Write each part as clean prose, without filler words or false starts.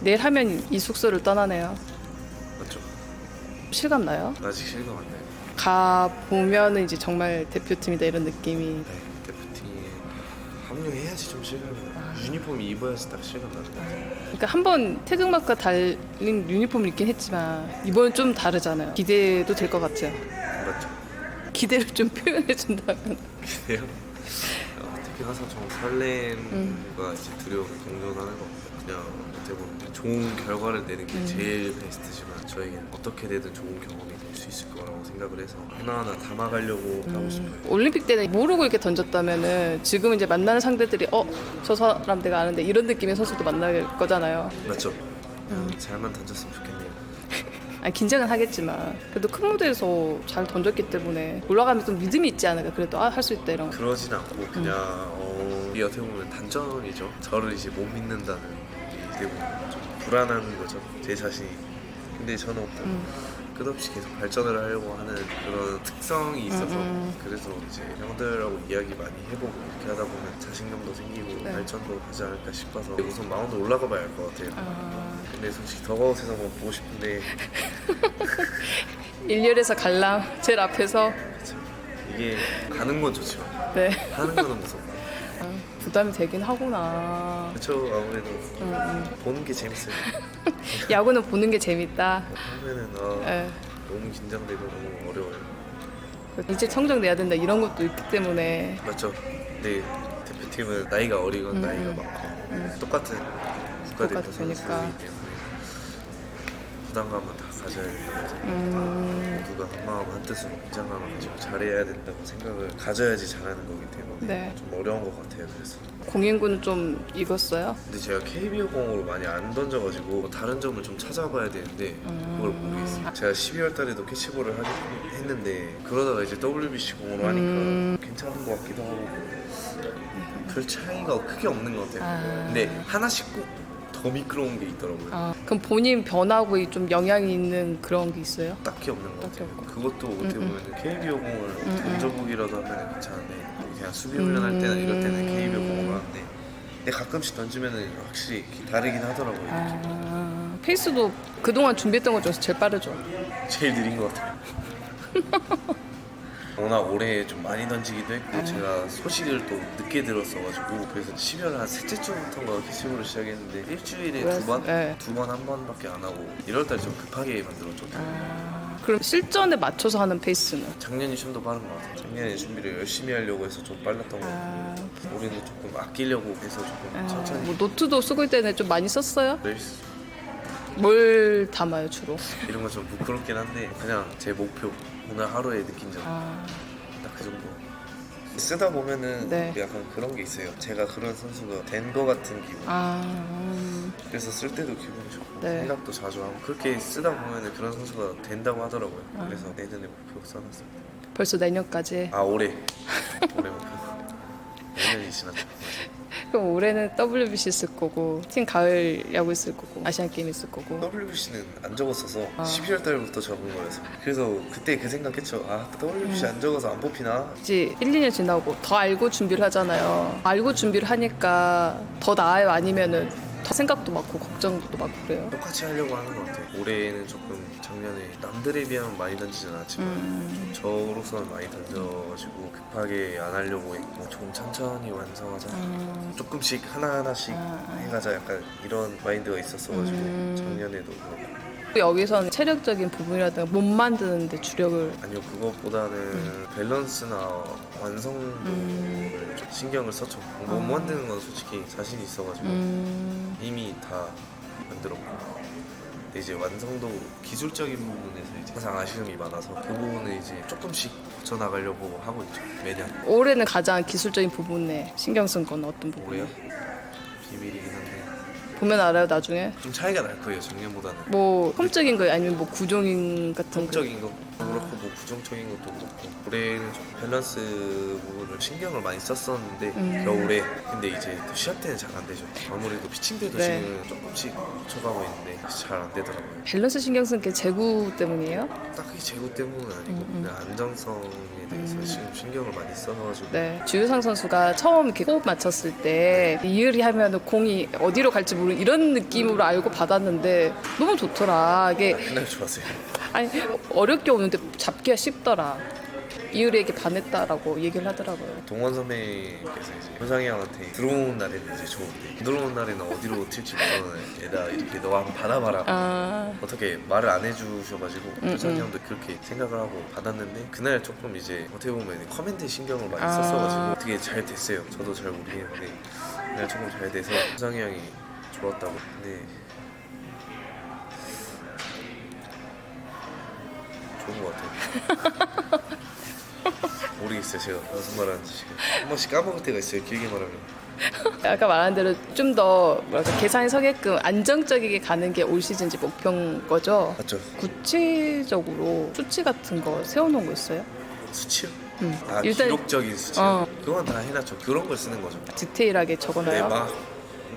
내일 하면 이 숙소를 떠나네요. 맞죠? 실감 나요? 아직 실감 안 나요. 가 보면은 이제 정말 대표팀이다 이런 느낌이. 네, 대표팀에 합류해야지 좀 실감이 나요. 유니폼 입어야지 딱 실감 나는 것 같아요. 그러니까 한번 태극마크 달린 유니폼을 입긴 했지만 이번엔 좀 다르잖아요. 기대도 될 것 같아요. 맞죠? 기대를 좀 표현해 준다면. 그래요? 특히 항상 좀 설렘과 이제 두려움을 공존하는 것 같아요. 그냥 어떻게 보면 좋은 결과를 내는 게 제일 베스트지만 저에겐 어떻게 되든 좋은 경험이 될 수 있을 거라고 생각을 해서 하나하나 담아가려고 하고 싶어요. 올림픽 때는 모르고 이렇게 던졌다면은 지금 이제 만나는 상대들이 저 사람 내가 아는데 이런 느낌의 선수도 만날 거잖아요. 맞죠? 잘만 던졌으면 좋겠네요. 아니, 긴장은 하겠지만 그래도 큰 무대에서 잘 던졌기 때문에 올라가면 좀 믿음이 있지 않을까. 그래도 할 수 있다 이런. 그러진 않고 그냥 이게 어떻게 보면 단점이죠. 저를 이제 못 믿는다는 게 되게 좀 불안한 거죠. 제 자신이. 근데 저는 끝없이 계속 발전을 하려고 하는 그런 특성이 있어서 그래서 이제 형들하고 이야기 많이 해보고 이렇게 하다 보면 자신감도 생기고 네. 발전도 하지 않을까 싶어서 우선 마운드 올라가 봐야 할 것 같아요. 근데 솔직히 더가웃에서만 보고 싶은데 1열에서 갈랑 제일 앞에서. 그쵸. 이게 가는 건 좋지만 네. 하는 거는 무섭고 부담이 되긴 하구나. 그쵸. 아무래도 보는 게 재밌어요. 야구는 보는 게 재밌다. 하면은 네. 너무 긴장되고 너무 어려워요. 이제 성적 내야 된다 이런 것도 있기 때문에. 맞죠? 근데 대표팀은 나이가 어리건 나이가 많고 똑같은 국가대표 선수이기 똑같으니까. 때문에 부담감은 다 가져야 된다고 생각합니다. 모두가 한마음 한뜻으로 긴장감을 가지고 잘해야 된다고 생각을 가져야지 잘하는 거기 때문에 네. 좀 어려운 것 같아요. 그래서 공인구는 좀 익었어요? 근데 제가 KBO 공으로 많이 안 던져가지고 다른 점을 좀 찾아봐야 되는데 그걸 모르겠어요. 제가 12월 달에도 캐치볼을 하긴 했는데 그러다가 이제 WBC 공으로 하니까 괜찮은 것 같기도 하고 별 차이가 크게 없는 것 같아요. 근데 하나씩 꼭 더 미끄러운 게 있더라고요. 그럼 본인 변화구에 좀 영향이 있는 그런 게 있어요? 딱히 없는 것 같아요. 없고. 그것도 어떻게 보면 KBO 공을 던져보기라도 하면 괜찮은데 그냥 수비 훈련할 때나 이럴 때는 KBO 공을 하는데 근데 가끔씩 던지면은 확실히 다르긴 하더라고요. 페이스도 그동안 준비했던 것 중에서 제일 빠르죠? 제일 느린 것 같아요. 워낙 올해 좀 많이 던지기도 했고 제가 소식을 또 늦게 들었어가지고 그래서 12월 한 셋째 주부터인가 캐치볼을 시작했는데 일주일에 그래서- 두 번? 네. 두 번 한 번밖에 안 하고 1월달 좀 급하게 만들었죠. 그럼 실전에 맞춰서 하는 페이스는? 작년이 좀 더 빠른 것 같아요. 작년에 준비를 열심히 하려고 해서 좀 빨랐던 것 같아요. 올해는 조금 아끼려고 해서 조금 천천히 뭐 노트도 쓰고 있을 때는 좀 많이 썼어요? 레이스 뭘 담아요 주로? 이런 건 좀 부끄럽긴 한데 그냥 제 목표 오늘 하루의 느낀 점 딱 그 정도. 쓰다 보면은 네. 약간 그런 게 있어요. 제가 그런 선수가 된 거 같은 기분. 그래서 쓸 때도 기분이 좋고 네. 생각도 자주 하고 그렇게 쓰다 보면은 그런 선수가 된다고 하더라고요. 그래서 내년에 목표 써놨습니다. 벌써 내년까지. 올해 목표. 내년이 지났죠. 그럼 올해는 WBC 있을 거고 팀 가을 야구 있을 거고 아시안 게임 있을 거고. WBC는 안 적었어서 12월 달부터 적은 거여서 그래서 그때 그 생각했죠. WBC 안 적어서 안 뽑히나? 이제 1, 2년 지나고 더 알고 준비를 하잖아요. 알고 준비를 하니까 더 나아요? 아니면은 더 생각도 많고 걱정도 많고 그래요? 똑같이 하려고 하는 것 같아요. 올해는 조금 작년에 남들에 비하면 많이 던지진 않았지만 저로서는 많이 던져가지고 급하게 안 하려고 했고 조금 천천히 완성하자 조금씩 하나하나씩 해가자 약간 이런 마인드가 있었어가지고 작년에도 그렇고 여기서는 체력적인 부분이라든가 몸 만드는 데 주력을. 아니요 그것보다는 밸런스나 완성도를 신경을 썼죠. 못 만드는 건 솔직히 자신 있어가지고 이미 다 만들었고 근데 이제 완성도 기술적인 부분에서 이제 항상 아쉬움이 많아서 그 부분을 이제 조금씩 고쳐나가려고 하고 있죠 매년. 올해는 가장 기술적인 부분에 신경 쓴 건 어떤 부분이에요? 올해요? 비밀이긴 한데 보면 알아요 나중에? 좀 차이가 날 거예요 작년보다는. 뭐 폼적인 거 아니면 뭐 구종인 같은 거? 성적인 것도 그렇고 뭐 부정적인 것도 그렇고 올해는 좀 밸런스 부분을 신경을 많이 썼었는데 겨울에 근데 이제 또 시합 때는 잘 안 되죠. 아무래도 피칭 때도 네. 지금 조금씩 고쳐가고 있는데 잘 안 되더라고요. 밸런스 신경 쓴 게 재구 때문이에요? 딱히 재고 때문은 아니고 그냥 안정성에 대해서 지금 신경을 많이 써가지고 네. 주유상 선수가 처음 이렇게 호흡 맞췄을 때 이을이 하면 공이 어디로 갈지 모르는 이런 느낌으로 알고 받았는데 너무 좋더라. 이게 그날 좋았어요. 아니 어렵게 오는데 잡기가 쉽더라. 이효리에게 반했다라고 얘기를 하더라고요. 동원 선배께서 이제 현상이 형한테 들어온 날에는 이제 좋은데 안 들어온 날에는 어디로 튈지 모르는 애다 이렇게 너가 한번 받아봐라 어떻게 말을 안 해주셔가지고 현상이 형도 그렇게 생각을 하고 받았는데 그날 조금 이제 어떻게 보면 커맨드 신경을 많이 썼어가지고 되게 잘 됐어요. 저도 잘 모르겠는데 그날 조금 잘 돼서 현상이 형이 좋았다고. 근데 좋은 것 같아요. 모르겠어요. 제가 무슨 말하는지 지금 한 번씩 까먹을 때가 있어요. 길게 말하면. 아까 말한 대로 좀 더 계산이 서게끔 안정적이게 가는 게 올 시즌 이제 목표인 거죠. 맞죠? 구체적으로 수치 같은 거 세워놓은 거 있어요? 수치요? 응. 아 일단 기록적인 수치요? 어. 그건 다 해놨죠. 그런 걸 쓰는 거죠. 디테일하게 네, 적어놔요. 막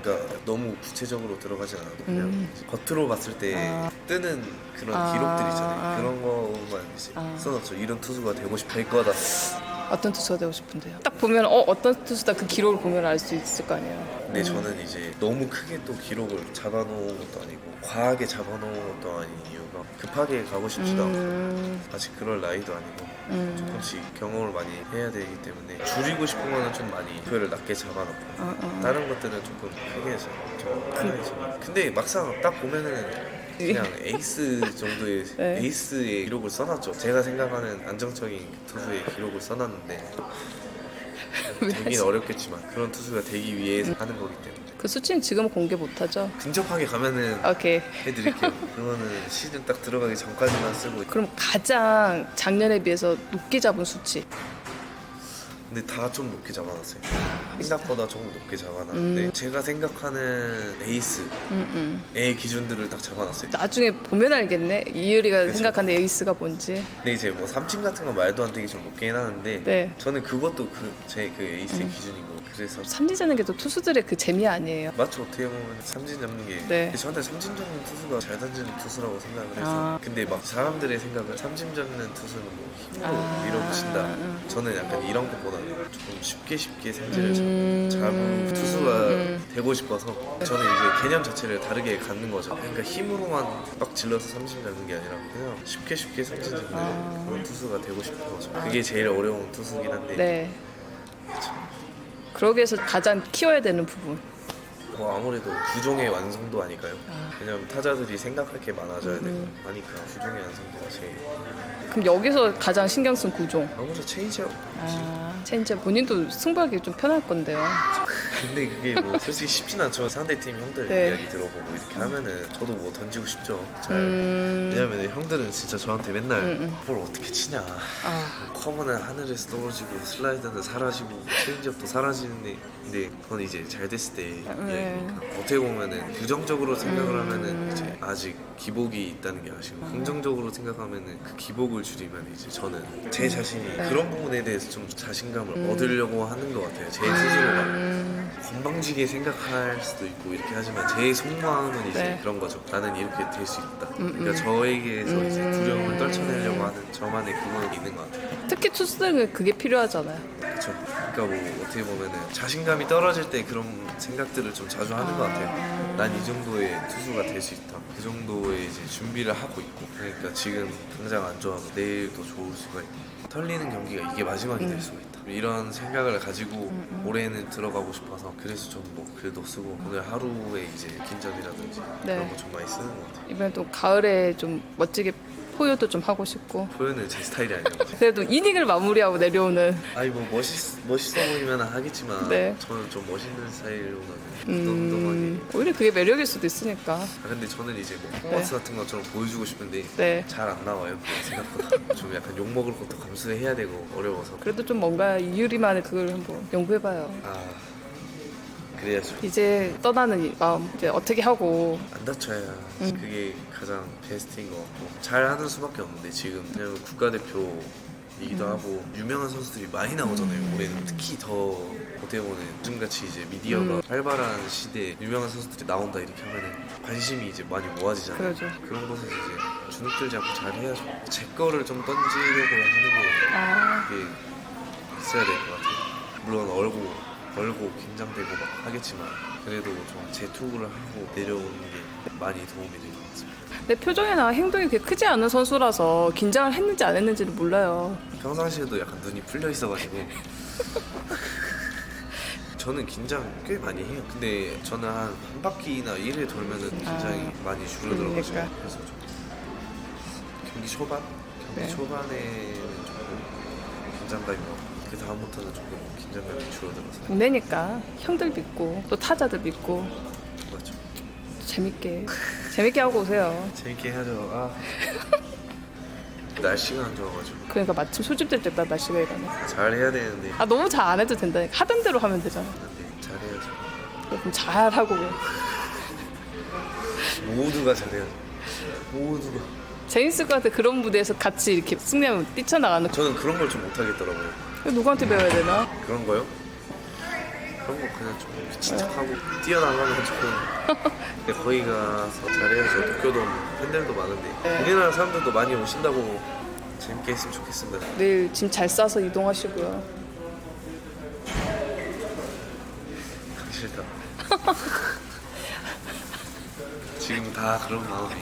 그러니까 너무 구체적으로 들어가진 않아도 그냥 겉으로 봤을 때 뜨는 그런 기록들 있잖아요. 그런 거만 이제 써놓죠. 이런 투수가 되고 싶을 거다. 어떤 투수가 되고 싶은데요? 딱 보면 어떤 투수다 그 기록을 보면 알 수 있을 거 아니에요. 근데 저는 이제 너무 크게 또 기록을 잡아놓은 것도 아니고 과하게 잡아놓은 것도 아닌 이유가 급하게 가고 싶지도 않고 아직 그럴 나이도 아니고 조금씩 경험을 많이 해야 되기 때문에 줄이고 싶은 거는 좀 많이 목표를 낮게 잡아놓고 다른 것들은 조금 크게 잡아야지. 근데 막상 딱 보면은 그냥 에이스 정도의 네. 에이스의 기록을 써놨죠. 제가 생각하는 안정적인 투수의 기록을 써놨는데 되긴 어렵겠지만 그런 투수가 되기 위해서 하는 거기 때문에 그 수치는 지금 공개 못하죠. 근접하게 가면은 오케이. 해드릴게요. 그거는 시즌 딱 들어가기 전까지만 쓰고. 그럼 가장 작년에 비해서 높게 잡은 수치. 근데 다 좀 높게 잡아놨어요. 생각보다 조금 높게 잡아놨는데 제가 생각하는 에이스의 기준들을 딱 잡아놨어요. 나중에 보면 알겠네. 이효리가 그쵸. 생각하는 에이스가 뭔지. 근데 이제 뭐 삼진 같은 건 말도 안 되게 좀 높게 해놨는데 네. 저는 그것도 제 그 에이스의 기준이고 그래서 삼진 잡는 게 또 투수들의 그 재미 아니에요. 맞죠. 어떻게 보면 삼진 잡는 게 네. 저한테 삼진 잡는 투수가 잘 던지는 투수라고 생각을 해서 근데 막 사람들의 생각은 삼진 잡는 투수는 뭐 힘으로 밀어붙인다. 저는 약간 이런 것보다는 조금 쉽게 삼진을 잡은 투수가 되고 싶어서 저는 이제 개념 자체를 다르게 갖는 거죠. 그러니까 힘으로만 막 질러서 삼진 잡는 게 아니라 그냥 쉽게 삼진 잡는 그런 투수가 되고 싶은 거죠. 그게 제일 어려운 투수긴 한데 네. 그러기 위해서 가장 키워야 되는 부분. 아무래도 구종의 완성도 아닐까요? 왜냐면 타자들이 생각할 게 많아져야 되고 하니까 구종의 완성도가 제일. 그럼 여기서 가장 신경 쓴 구종. 아무래도 체인지업. 체인지 본인도 승부하기 좀 편할 건데요. 근데 그게 뭐 솔직히 쉽진 않죠. 상대팀 형들 네. 이야기 들어보고 이렇게 하면은 저도 뭐 던지고 싶죠. 잘. 왜냐면 형들은 진짜 저한테 맨날 볼 어떻게 치냐. 커브는 하늘에서 떨어지고 슬라이더는 사라지고 체인지업도 사라지는데 근데 그건 이제 잘 됐을 때 이야기니까 어떻게 보면은 부정적으로 생각을 하면은 이제 아직 기복이 있다는 게 아쉬워. 긍정적으로 생각하면은 그 기복을 줄이면 이제 저는 제 자신이 그런 부분에 대해서 좀 자신감을 얻으려고 하는 것 같아요. 제 스스로가 건방지게 생각할 수도 있고 이렇게 하지만 제 속마음은 이제 네. 그런 거죠. 나는 이렇게 될 수 있다. 그러니까 저에게서 이제 두려움을 떨쳐내려고 하는 저만의 그건 있는 것 같아요. 특히 투수들은 그게 필요하잖아요. 그렇죠. 그러니까 뭐 어떻게 보면은 자신감이 떨어질 때 그런 생각들을 좀 자주 하는 것 같아요. 난 이 정도의 투수가 될 수 있다. 그 정도의 이제 준비를 하고 있고. 그러니까 지금 당장 안 좋아도 내일 더 좋을 수가 있고. 털리는 경기가 이게 마지막이 될 수가 있다. 이런 생각을 가지고 올해는 들어가고 싶어서 그래서 좀 뭐 글도 쓰고 오늘 하루에 이제 긴장이라든지 네. 그런 거 좀 많이 쓰는 것 같아요. 이번에 또 가을에 좀 멋지게 포효도 좀 하고 싶고. 표현은 제 스타일이 아니어서. 그래도 이닝을 마무리하고 내려오는. 아니 뭐 멋있어 보이면 하겠지만 네. 저는 좀 멋있는 스타일보다는 덤덤하게. 오히려 그게 매력일 수도 있으니까. 근데 저는 이제 뭐 퍼포먼스 같은 것처럼 보여주고 싶은데 네. 잘 안 나와요. 생각보다 좀 약간 욕 먹을 것도 감수해야 되고 어려워서. 그래도 좀 뭔가 이유리만의 그걸 한번 연구해봐요. 그래야죠. 이제 떠나는 이 마음 이제 어떻게 하고. 안 다쳐야 그게 가장 베스트인 것 같고 잘하는 수밖에 없는데 지금 그냥 국가대표이기도 하고 유명한 선수들이 많이 나오잖아요. 올해는 특히 더 어떻게 보면 요즘같이 이제 미디어가 활발한 시대에 유명한 선수들이 나온다 이렇게 하면은 관심이 이제 많이 모아지잖아요. 그러죠. 그런 곳에서 이제 주눅들지 않고 잘 해야죠. 제 거를 좀 던지려고 하는 게 있어야 될 것 같아요. 물론 얼고 긴장되고 막 하겠지만 그래도 좀 재투구를 하고 내려오는 게 많이 도움이 된 것 같습니다. 내 표정이나 행동이 그렇게 크지 않은 선수라서 긴장을 했는지 안 했는지를 몰라요. 평상시에도 약간 눈이 풀려 있어가지고 저는 긴장 꽤 많이 해요. 근데 저는 한 바퀴나 1회 돌면은 긴장이 많이 줄어들어가지고 그러니까. 그래서 좀 경기 초반? 경기 네. 초반에는 조금 긴장감이 많고 그 다음부터는 조금 긴장감이 줄어들어서 동네니까 형들 믿고 또 타자들 믿고 맞죠. 재밌게 하고 오세요. 재밌게 해야죠. 아 날씨가 안 좋아가지고 그러니까 마침 소집될 때다 날씨가 이러네. 잘 해야 되는데 아 너무 잘 안 해도 된다니까. 하던 대로 하면 되잖아. 잘해야죠. 그럼 잘하고 모두가 잘해야죠. 모두가. 재밌을 것 같아. 그런 무대에서 같이 이렇게 승리하면 뛰쳐나가는. 저는 그런 걸 좀 못하겠더라고요. 누구한테 배워야 되나? 그런 거요? 그런 거 그냥 좀 미친 척하고 뛰어나가면 조금 근데 거기 가서 잘해야죠. 도쿄도 팬들도 많은데 네. 우리나라 사람들도 많이 오신다고 재밌게 했으면 좋겠습니다. 내일 짐 잘 싸서 이동하시고요. 가기 싫다. 지금 다 그런 마음이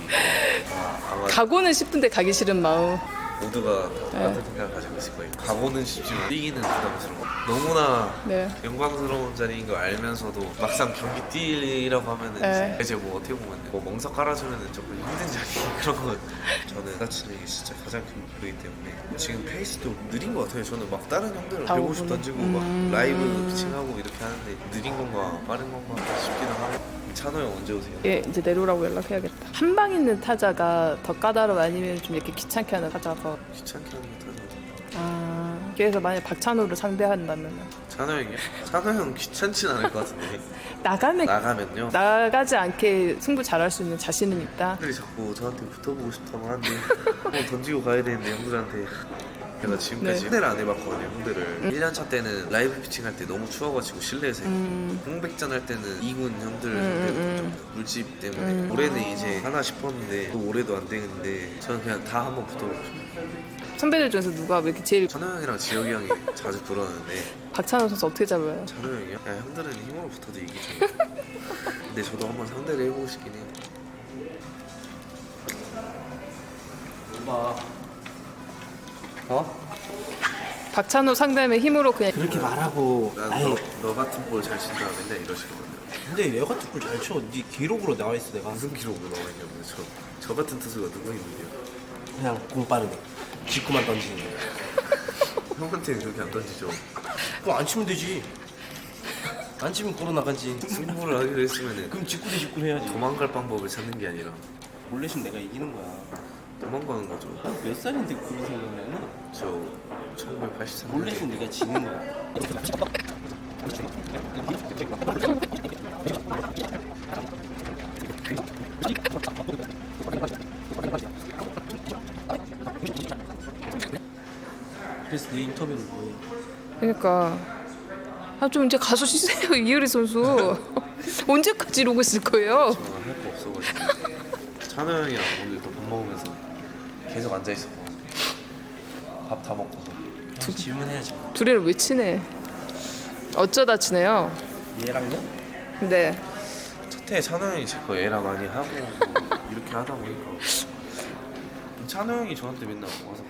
아마 가고는 싶은데 가기 싫은 마음. 모두가 다 똑같은 생각을 가지고 있을 거예요. 가고는 싶지만 뛰기는 부담스러워. 너무나 네. 영광스러운 자리인 걸 알면서도 막상 경기 뛰라고 하면은 네. 이제 뭐 어떻게 보면 뭐 멍석 깔아주면은 조금 힘든 자리 그런 건 저는 다치는 게 진짜 가장 큰 목표이기 때문에 지금 페이스도 느린 것 같아요. 저는 막 다른 형들은 다 150 오구나. 던지고 막 라이브 피칭하고 이렇게 하는데 느린 건가 빠른 건가 싶기도 하고. 찬호 형 언제 오세요? 예, 이제 내려오라고 연락해야겠다. 한 방 있는 타자가 더 까다로워 아니면 좀 이렇게 귀찮게 하는 타자가 더. 귀찮게 하는 것 같아서 아, 그래서 만약 박찬호를 상대한다면 찬호 형이요? 찬호 형 귀찮진 않을 것 같은데 나가면요? 나가지 않게 승부 잘할 수 있는 자신은 있다. 형들이 자꾸 저한테 붙어보고 싶다고 하는데 한번 던지고 가야 되는데 형들한테 제가 지금까지 네. 형들을 안 해봤거든요. 형들을 1년차 때는 라이브 피칭 할 때 너무 추워가지고 실내에서 했고 홍백전 할 때는 2군 형들 상대로 좀 물집 때문에 올해는 이제 하나 싶었는데 또 올해도 안 되는데 저는 그냥 다 한번 붙어보고 싶어요. 선배들 중에서 누가 왜 이렇게 제일 찬호 형이랑 지혁이 형이 자주 그러는데 박찬호 선수 어떻게 잡아요? 찬호 형이요? 야 형들은 힘으로 붙어도 이기죠. 근데 저도 한번 상대를 해보고 싶긴 해요. 어? 박찬호 상대하면 힘으로 그냥 그렇게 말하고 아니 너 같은 볼 잘 친다 맨날 이러시거든요. 근데 얘 같은 걸 잘 쳐. 네 기록으로 나와 있어 내가. 무슨 기록으로 나와 있냐고요. 저 같은 투수가 누구 있는데요? 그냥 공 빠른 애. 직구만 던지는 애. 형한테는 그렇게 안 던지죠. 그거 안 치면 되지. 안 치면 코로 나가지. 승부를 하기로 했으면 그럼 직구 대 직구 해야지. 도망갈 방법을 찾는 게 아니라 몰래 면 내가 이기는 거야. 도망가는 거죠. 몇 살인데 그런 생각을 저 1983년 몰래 면 내가 지는 거야. 그래서 내 인터뷰는 뭐해? 그러니까 아 좀 이제 가서 쉬세요 이효리 선수. 언제까지 이러고 있을 거예요? 저는 할 거 없어가지고 찬호 형이랑 오늘 밥 먹으면서 계속 앉아 있었고 밥 다 먹고서 질문해야지. 둘이는 왜 친해? 어쩌다 친해요? 얘랑요? 근데 첫해 찬호 형이 제 거 애라 많이 하고 뭐 이렇게 하다 보니까 찬호 형이 저한테 맨날 와서